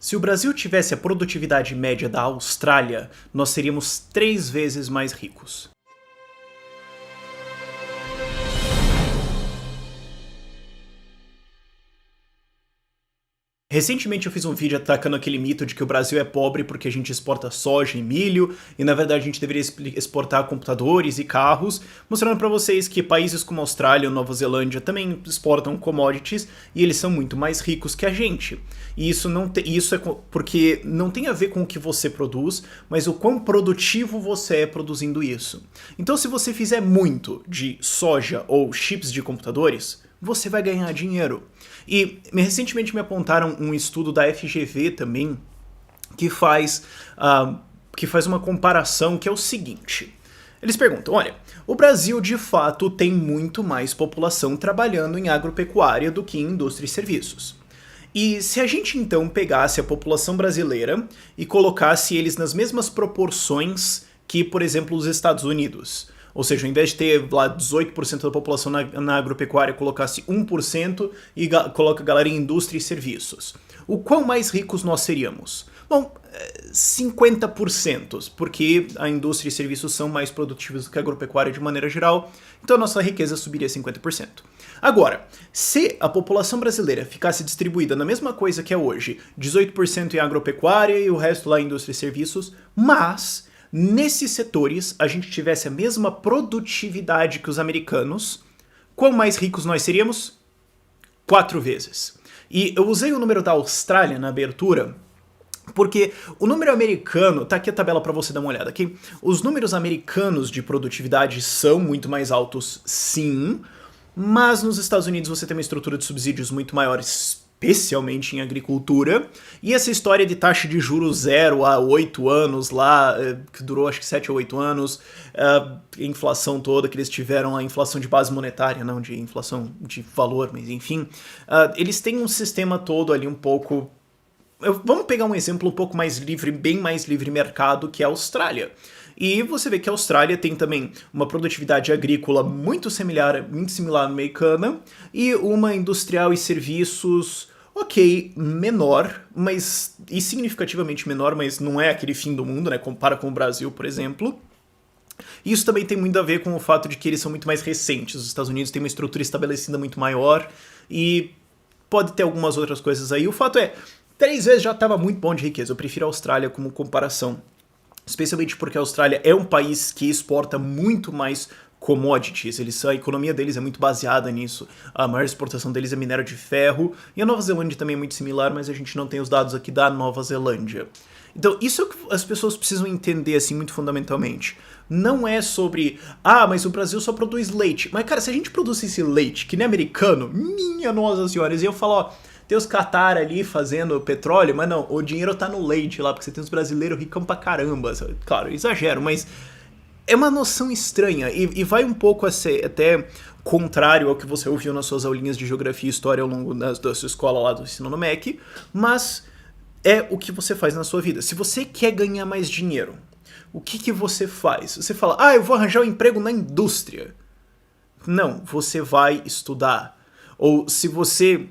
Se o Brasil tivesse a produtividade média da Austrália, nós seríamos 3 vezes mais ricos. Recentemente eu fiz um vídeo atacando aquele mito de que o Brasil é pobre porque a gente exporta soja e milho, e na verdade a gente deveria exportar computadores e carros, mostrando para vocês que países como a Austrália ou Nova Zelândia também exportam commodities e eles são muito mais ricos que a gente. E isso é porque não tem a ver com o que você produz, mas o quão produtivo você é produzindo isso. Então se você fizer muito de soja ou chips de computadores, você vai ganhar dinheiro. E recentemente me apontaram um estudo da FGV também que faz uma comparação que é o seguinte. Eles perguntam, olha, o Brasil de fato tem muito mais população trabalhando em agropecuária do que em indústria e serviços. E se a gente então pegasse a população brasileira e colocasse eles nas mesmas proporções que, por exemplo, os Estados Unidos, ou seja, ao invés de ter lá 18% da população na agropecuária, colocasse 1% e coloca a galera em indústria e serviços. O quão mais ricos nós seríamos? Bom, 50%, porque a indústria e serviços são mais produtivos do que a agropecuária de maneira geral, então a nossa riqueza subiria 50%. Agora, se a população brasileira ficasse distribuída na mesma coisa que é hoje, 18% em agropecuária e o resto lá em indústria e serviços, mas nesses setores a gente tivesse a mesma produtividade que os americanos, quão mais ricos nós seríamos? 4 vezes. E eu usei o número da Austrália na abertura, porque o número americano, tá aqui a tabela para você dar uma olhada aqui, os números americanos de produtividade são muito mais altos, sim, mas nos Estados Unidos você tem uma estrutura de subsídios muito maior, especialmente em agricultura, e essa história de taxa de juros 0 a 8 anos lá, que durou acho que 7 ou 8 anos, a inflação toda que eles tiveram, a inflação de base monetária, não de inflação de valor, mas enfim, eles têm um sistema todo ali um pouco... Vamos pegar um exemplo um pouco mais livre, bem mais livre mercado, que é a Austrália. E você vê que a Austrália tem também uma produtividade agrícola muito similar à americana e uma industrial e serviços, ok, menor, e significativamente menor, mas não é aquele fim do mundo, né? Compara com o Brasil, por exemplo. Isso também tem muito a ver com o fato de que eles são muito mais recentes. Os Estados Unidos têm uma estrutura estabelecida muito maior e pode ter algumas outras coisas aí. O fato é, 3 vezes já estava muito bom de riqueza. Eu prefiro a Austrália como comparação. Especialmente porque a Austrália é um país que exporta muito mais commodities. A economia deles é muito baseada nisso. A maior exportação deles é minério de ferro. E a Nova Zelândia também é muito similar, mas a gente não tem os dados aqui da Nova Zelândia. Então, isso é o que as pessoas precisam entender, assim, muito fundamentalmente. Não é sobre, mas o Brasil só produz leite. Mas, cara, se a gente produzisse esse leite, que nem americano, minha nossa senhora, e eu falo, ó, tem os Qatar ali fazendo petróleo, mas não, o dinheiro tá no leite lá, porque você tem os brasileiros ricão pra caramba. Claro, exagero, mas é uma noção estranha e vai um pouco a ser até contrário ao que você ouviu nas suas aulinhas de geografia e história ao longo da sua escola lá do ensino no MEC, mas é o que você faz na sua vida. Se você quer ganhar mais dinheiro, o que você faz? Você fala, eu vou arranjar um emprego na indústria. Não, você vai estudar. Ou se você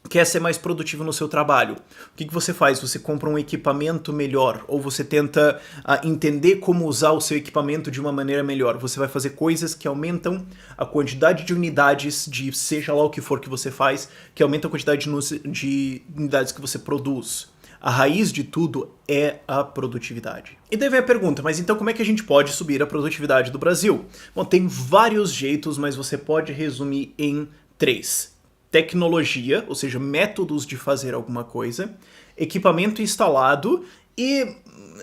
quer ser mais produtivo no seu trabalho, o que você faz? Você compra um equipamento melhor, ou você tenta entender como usar o seu equipamento de uma maneira melhor. Você vai fazer coisas que aumentam a quantidade de unidades de seja lá o que for que você faz, que aumenta a quantidade de unidades que você produz. A raiz de tudo é a produtividade. E daí vem a pergunta, mas então como é que a gente pode subir a produtividade do Brasil? Bom, tem vários jeitos, mas você pode resumir em 3. Tecnologia, ou seja, métodos de fazer alguma coisa, equipamento instalado e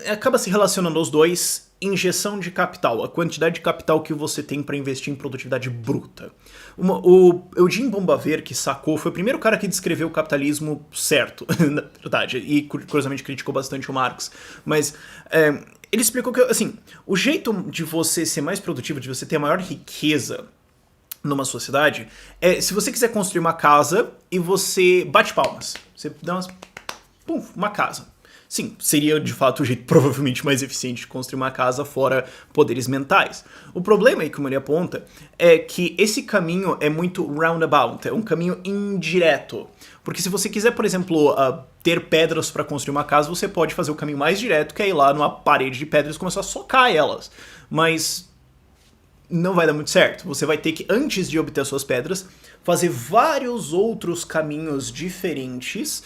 acaba se relacionando aos dois, injeção de capital, a quantidade de capital que você tem para investir em produtividade bruta. O Eugene Bombaver, que sacou, foi o primeiro cara que descreveu o capitalismo certo, na verdade, e curiosamente criticou bastante o Marx, mas ele explicou que, assim, o jeito de você ser mais produtivo, de você ter a maior riqueza numa sociedade, se você quiser construir uma casa e você bate palmas, você dá umas pum, uma casa. Sim, seria de fato o jeito provavelmente mais eficiente de construir uma casa fora poderes mentais. O problema aí que o Mani aponta é que esse caminho é muito roundabout, é um caminho indireto. Porque se você quiser, por exemplo, ter pedras para construir uma casa, você pode fazer o caminho mais direto, que é ir lá numa parede de pedras e começar a socar elas. Mas não vai dar muito certo. Você vai ter que, antes de obter as suas pedras, fazer vários outros caminhos diferentes,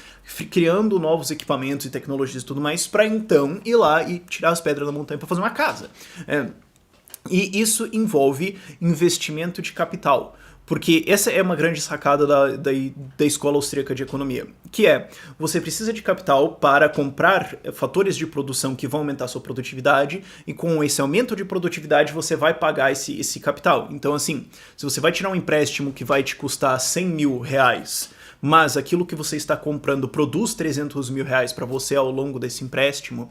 criando novos equipamentos e tecnologias e tudo mais, para então ir lá e tirar as pedras da montanha para fazer uma casa. E isso envolve investimento de capital. Porque essa é uma grande sacada da escola austríaca de economia, que é, você precisa de capital para comprar fatores de produção que vão aumentar a sua produtividade, e com esse aumento de produtividade você vai pagar esse capital. Então assim, se você vai tirar um empréstimo que vai te custar 100 mil reais, mas aquilo que você está comprando produz 300 mil reais para você ao longo desse empréstimo,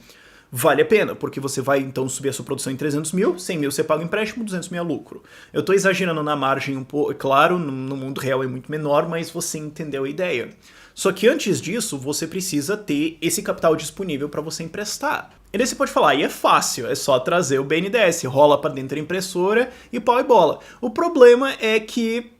vale a pena, porque você vai então subir a sua produção em 300 mil, 100 mil você paga o empréstimo, 200 mil é lucro. Eu tô exagerando na margem um pouco, claro, no mundo real é muito menor, mas você entendeu a ideia. Só que antes disso, você precisa ter esse capital disponível para você emprestar. E daí você pode falar, e é fácil, é só trazer o BNDES, rola para dentro da impressora e pau e bola. O problema é que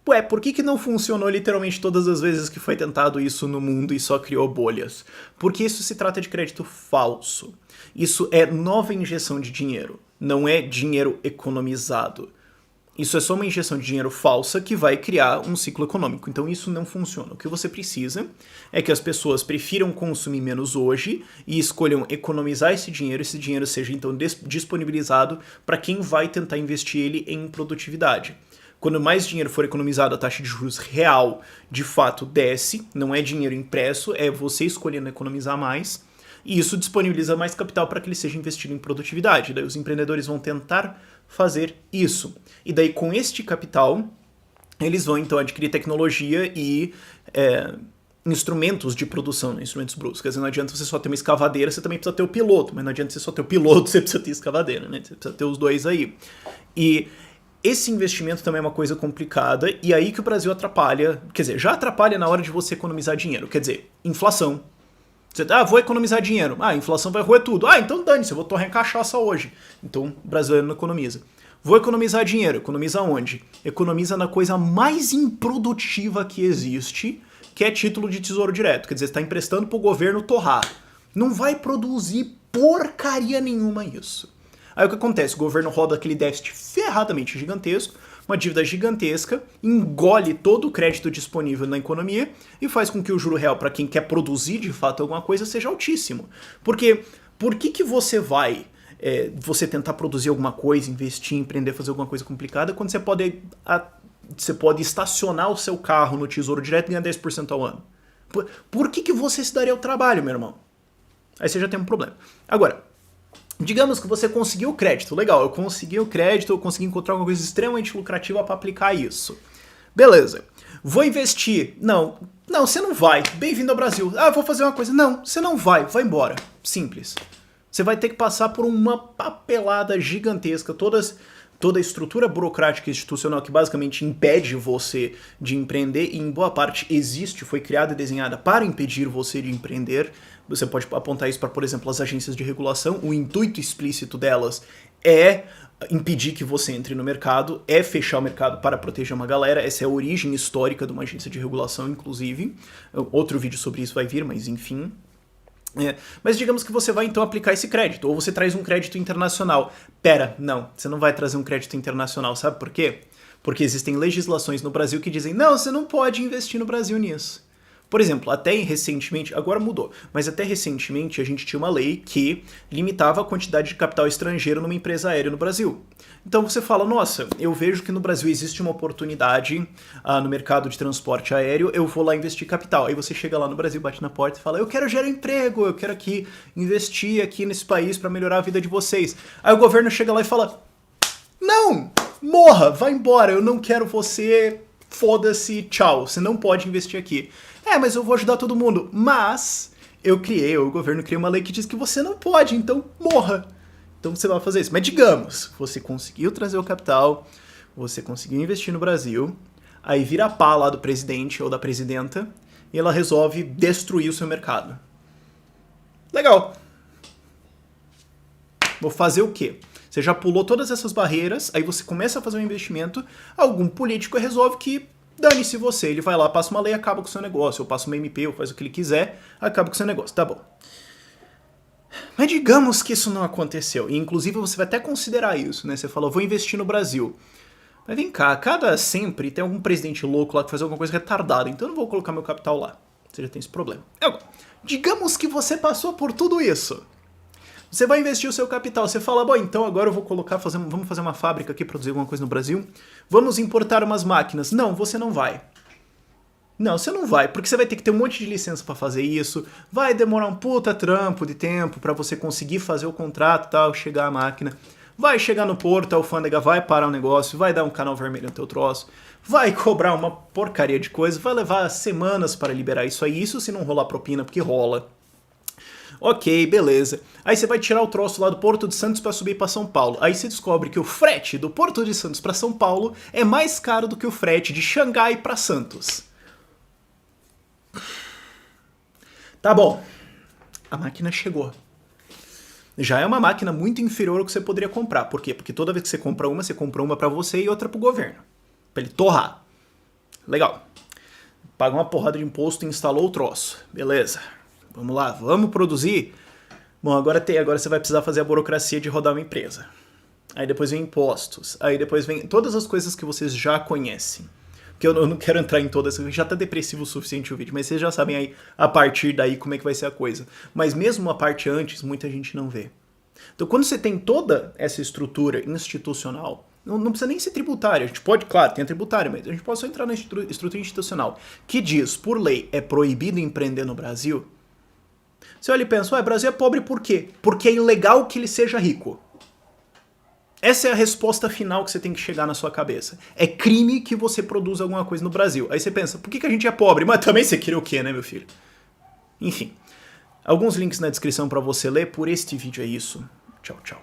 ué, por que não funcionou literalmente todas as vezes que foi tentado isso no mundo e só criou bolhas? Porque isso se trata de crédito falso. Isso é nova injeção de dinheiro, não é dinheiro economizado. Isso é só uma injeção de dinheiro falsa que vai criar um ciclo econômico. Então isso não funciona. O que você precisa é que as pessoas prefiram consumir menos hoje e escolham economizar esse dinheiro seja então disponibilizado para quem vai tentar investir ele em produtividade. Quando mais dinheiro for economizado, a taxa de juros real de fato desce, não é dinheiro impresso, é você escolhendo economizar mais, e isso disponibiliza mais capital para que ele seja investido em produtividade. Daí os empreendedores vão tentar fazer isso. E daí com este capital, eles vão então adquirir tecnologia e instrumentos de produção, instrumentos brutos. Quer dizer, não adianta você só ter uma escavadeira, você também precisa ter o piloto, mas não adianta você só ter o piloto, você precisa ter escavadeira, né? Você precisa ter os dois aí. E esse investimento também é uma coisa complicada, e aí que o Brasil atrapalha, quer dizer, já atrapalha na hora de você economizar dinheiro, quer dizer, inflação. Você, vou economizar dinheiro, a inflação vai roer tudo, então dane-se, eu vou torrar em cachaça hoje. Então o brasileiro não economiza. Vou economizar dinheiro, economiza onde? Economiza na coisa mais improdutiva que existe, que é título de tesouro direto, quer dizer, você está emprestando para o governo torrar. Não vai produzir porcaria nenhuma isso. Aí o que acontece? O governo roda aquele déficit ferradamente gigantesco, uma dívida gigantesca, engole todo o crédito disponível na economia e faz com que o juro real para quem quer produzir de fato alguma coisa seja altíssimo. Porque por que você vai você tentar produzir alguma coisa, investir, empreender, fazer alguma coisa complicada, quando você pode estacionar o seu carro no Tesouro Direto e ganhar 10% ao ano? Por que você se daria o trabalho, meu irmão? Aí você já tem um problema. Agora, digamos que você conseguiu o crédito. Legal, eu consegui o crédito, eu consegui encontrar alguma coisa extremamente lucrativa para aplicar isso. Beleza. Vou investir. Não, você não vai. Bem-vindo ao Brasil. Vou fazer uma coisa. Não, você não vai. Vai embora. Simples. Você vai ter que passar por uma papelada gigantesca, toda a estrutura burocrática e institucional que basicamente impede você de empreender, e em boa parte foi criada e desenhada para impedir você de empreender. Você pode apontar isso para, por exemplo, as agências de regulação. O intuito explícito delas é impedir que você entre no mercado, é fechar o mercado para proteger uma galera. Essa é a origem histórica de uma agência de regulação, inclusive. Outro vídeo sobre isso vai vir, mas enfim. Mas digamos que você vai então aplicar esse crédito, ou você traz um crédito internacional. Não, você não vai trazer um crédito internacional, sabe por quê? Porque existem legislações no Brasil que dizem, não, você não pode investir no Brasil nisso. Por exemplo, até recentemente, agora mudou, mas até recentemente a gente tinha uma lei que limitava a quantidade de capital estrangeiro numa empresa aérea no Brasil. Então você fala, nossa, eu vejo que no Brasil existe uma oportunidade no mercado de transporte aéreo, eu vou lá investir capital. Aí você chega lá no Brasil, bate na porta e fala, eu quero gerar emprego, eu quero aqui investir aqui nesse país para melhorar a vida de vocês. Aí o governo chega lá e fala, não, morra, vai embora, eu não quero você, foda-se, tchau, você não pode investir aqui. Mas eu vou ajudar todo mundo. Mas o governo criou uma lei que diz que você não pode, então morra. Então você vai fazer isso. Mas digamos, você conseguiu trazer o capital, você conseguiu investir no Brasil, aí vira a pá lá do presidente ou da presidenta e ela resolve destruir o seu mercado. Legal. Vou fazer o quê? Você já pulou todas essas barreiras, aí você começa a fazer um investimento, algum político resolve que dane-se você, ele vai lá, passa uma lei e acaba com o seu negócio, ou passa uma MP, ou faz o que ele quiser, acaba com o seu negócio, tá bom. Mas digamos que isso não aconteceu, e inclusive você vai até considerar isso, né? Você falou, vou investir no Brasil. Mas vem cá, cada sempre tem algum presidente louco lá que faz alguma coisa retardada, então eu não vou colocar meu capital lá. Você já tem esse problema. Agora, digamos que você passou por tudo isso. Você vai investir o seu capital, você fala, bom, então agora eu vou colocar, vamos fazer uma fábrica aqui, produzir alguma coisa no Brasil, vamos importar umas máquinas. Não, você não vai. Não, você não vai, porque você vai ter que ter um monte de licença pra fazer isso, vai demorar um puta trampo de tempo pra você conseguir fazer o contrato e tal, chegar a máquina, vai chegar no porto, a alfândega vai parar o negócio, vai dar um canal vermelho no teu troço, vai cobrar uma porcaria de coisa, vai levar semanas para liberar isso aí, isso se não rolar propina, porque rola. Ok, beleza. Aí você vai tirar o troço lá do Porto de Santos para subir para São Paulo. Aí você descobre que o frete do Porto de Santos para São Paulo é mais caro do que o frete de Xangai para Santos. Tá bom. A máquina chegou. Já é uma máquina muito inferior ao que você poderia comprar. Por quê? Porque toda vez que você compra uma para você e outra pro governo. Pra ele torrar. Legal. Paga uma porrada de imposto e instalou o troço. Beleza. Vamos lá, vamos produzir? Bom, agora você vai precisar fazer a burocracia de rodar uma empresa. Aí depois vem impostos. Aí depois vem todas as coisas que vocês já conhecem. Porque eu não quero entrar em todas, já tá depressivo o suficiente o vídeo, mas vocês já sabem aí, a partir daí, como é que vai ser a coisa. Mas mesmo a parte antes, muita gente não vê. Então quando você tem toda essa estrutura institucional, não precisa nem ser tributária, a gente pode, claro, tem a tributária, mas a gente pode só entrar na estrutura institucional, que diz, por lei, é proibido empreender no Brasil. Você olha e pensa, o Brasil é pobre por quê? Porque é ilegal que ele seja rico. Essa é a resposta final que você tem que chegar na sua cabeça. É crime que você produza alguma coisa no Brasil. Aí você pensa, por que a gente é pobre? Mas também você queria o quê, né, meu filho? Enfim, alguns links na descrição para você ler. Por este vídeo é isso. Tchau, tchau.